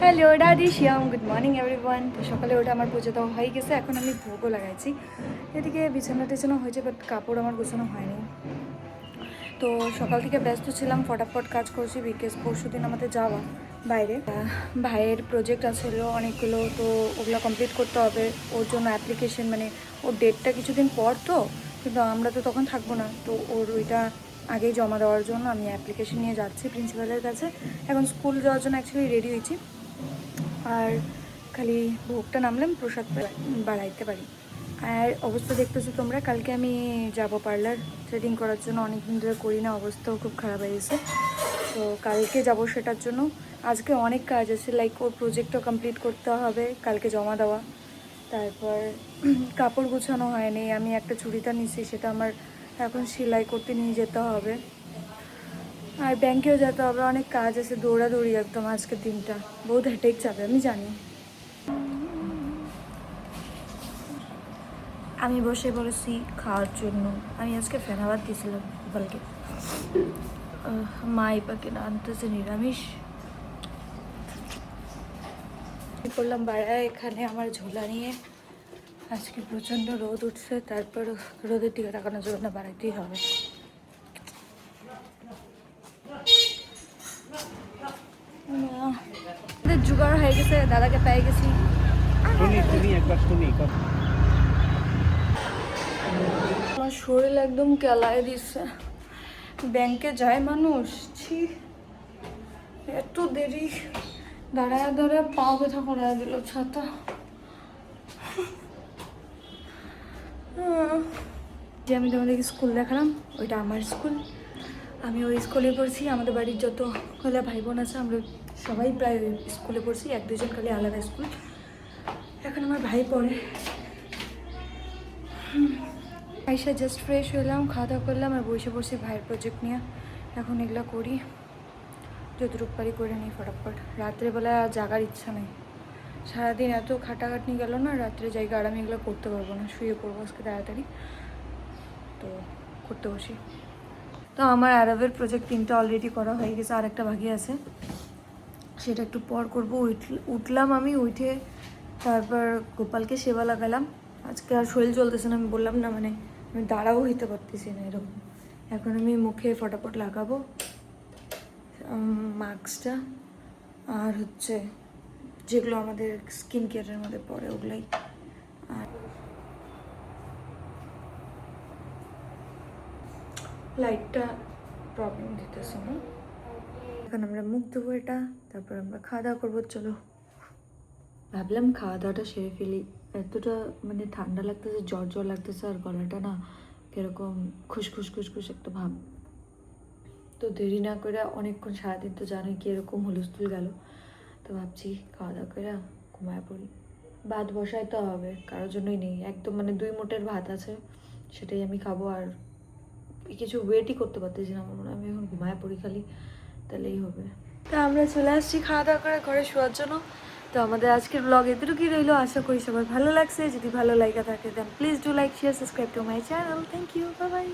Hello দাদি শ্যাম, good morning everyone. তো সকালে ওটা আমার পুজো দেওয়া হয়ে গেছে, এখন আমি ভোগও লাগাইছি। এদিকে বিছানা টিছানো হয়েছে, বাট কাপড় আমার গোছানো হয়নি। তো সকাল থেকে ব্যস্ত ছিলাম, ফটাফট কাজ করছি, বিকজ পরশু দিন আমাদের যাওয়া বাইরে। ভাইয়ের প্রজেক্ট আসলে অনেকগুলো, তো ওগুলো কমপ্লিট করতে হবে। ওর জন্য অ্যাপ্লিকেশন, মানে ওর ডেটটা কিছুদিন পর, তো কিন্তু আমরা তো তখন থাকবো না, তো ওর ওইটা আগেই জমা দেওয়ার জন্য আমি অ্যাপ্লিকেশন নিয়ে যাচ্ছি প্রিন্সিপালের কাছে। এখন স্কুল যাওয়ার জন্য অ্যাকচুয়ালি রেডি হয়েছি, আর খালি ভোগটা নামলাম, প্রসাদ বাড়াইতে পারি। আর অবস্থা দেখতেছো তোমরা, কালকে আমি যাব পার্লার থ্রেডিং করার জন্য, অনেকদিন ধরে করি না, অবস্থাও খুব খারাপ হয়ে গেছে। তো কালকে যাব সেটার জন্য। আজকে অনেক কাজ আছে, লাইক ওর প্রজেক্টও কমপ্লিট করতে হবে, কালকে জমা দেওয়া। তারপর কাপড় গুছানো হয়নি, আমি একটা চুড়িদার নিছি, সেটা আমার এখন সেলাই করতে নিয়ে যেতে হবে। আর ব্যাংকেও যেতে হবে, অনেক কাজ আছে, দৌড়াদৌড়ি একদম আজকের দিনটা, বহুত হেডেক যাবে আমি জানি। আমি বসে পড়েছি খাওয়ার জন্য। আমি আজকে ফেনাবাদ দিয়েছিলাম গোপালকে, মা পাকে আনতেছে নিরামিষ। করলাম বাড়ায় এখানে আমার ঝোলা নিয়ে। আজকে প্রচণ্ড রোদ উঠছে, তারপর রোদের দিকে তাকানোর জন্য বাড়াইতেই হবে। জোগাড় হয়ে গেছে, দাদাকে পেয়ে গেছি। আমার শরীর একদম কেলায় দিচ্ছে। ব্যাংকে যায় মানুষ, ছি এত দেরি, দাঁড়ায় দাঁড়ায় পা ব্যথা করায় দিল ছাতা। যে আমি তোমাদেরকে স্কুল দেখালাম, ওইটা আমার স্কুল। আমি ওই স্কুলে পড়ছি, আমাদের বাড়ির যত হলে ভাই বোন আছে আমরা সবাই প্রায় ওই স্কুলে পড়ছি, এক দুজন খালি আলাদা স্কুল। এখন আমার ভাই পড়ে। আইসা জাস্ট ফ্রেশ হলাম, খাওয়া দাওয়া করলাম, আর বসে বসে ভাইয়ের প্রজেক্ট নিয়ে এখন এগুলো করি, যতটুকু পারি করে নিই ফটাফট। রাত্রেবেলা জাগার ইচ্ছা নেই, সারাদিন এত খাটাখাটনি গেল না, রাত্রে জায়গা আর আমি এগুলো করতে পারবো না, শুয়ে পড়বো আজকে তাড়াতাড়ি। তো করতে বসি। তো আমার অ্যারাবের প্রজেক্ট 3টা অলরেডি করা হয়ে গেছে, আর একটা বাকি আছে, সেটা একটু পর করবো। উঠলাম আমি, উঠে তারপর গোপালকে সেবা লাগালাম। আজকে আর শরীর চলতেছে না, আমি বললাম না, মানে আমি দাঁড়াও হইতে পারতেছি না এরকম। এখন আমি মুখে ফটাফট লাগাবো মাস্কটা, আর হচ্ছে যেগুলো আমাদের স্কিন কেয়ারের মধ্যে পড়ে ওগুলাই। আর লাইটটা প্রবলেম দিতেছে না। এখন আমরা মুখ দেবো এটা, তারপর আমরা খাওয়া দাওয়া করবো। চলো, ভাবলাম খাওয়া দাওয়াটা সেরে ফেলি, এতটা মানে ঠান্ডা লাগতেছে, জ্বর জ্বর লাগতেছে, আর গলাটা না কীরকম খুসখুস খুসখুস একটা ভাব। তো দেরি না করে, অনেকক্ষণ সারাদিন তো জানোই কি এরকম হুলস্থুল গেল, তো ভাবছি খাওয়া দাওয়া করে ঘুমায় পড়ি। ভাত বসাইতে হবে, কারোর জন্যই নেই, একদম মানে 2 মুঠের ভাত আছে, সেটাই আমি খাবো। আর কিছু ওয়েটই করতে পারতেছি না, আমার মনে হয় আমি এখন ঘুমায় পড়ি খালি, তাহলেই হবে। তা আমরা চলে আসছি খাওয়া দাওয়া করে ঘরে শোয়ার জন্য। তো আমাদের আজকের ব্লগ এতটুকুই রইলো, আশা করি সবার ভালো লাগছে। যদি ভালো লাগা থাকে then please do like, share, subscribe to my channel. Thank you, bye by.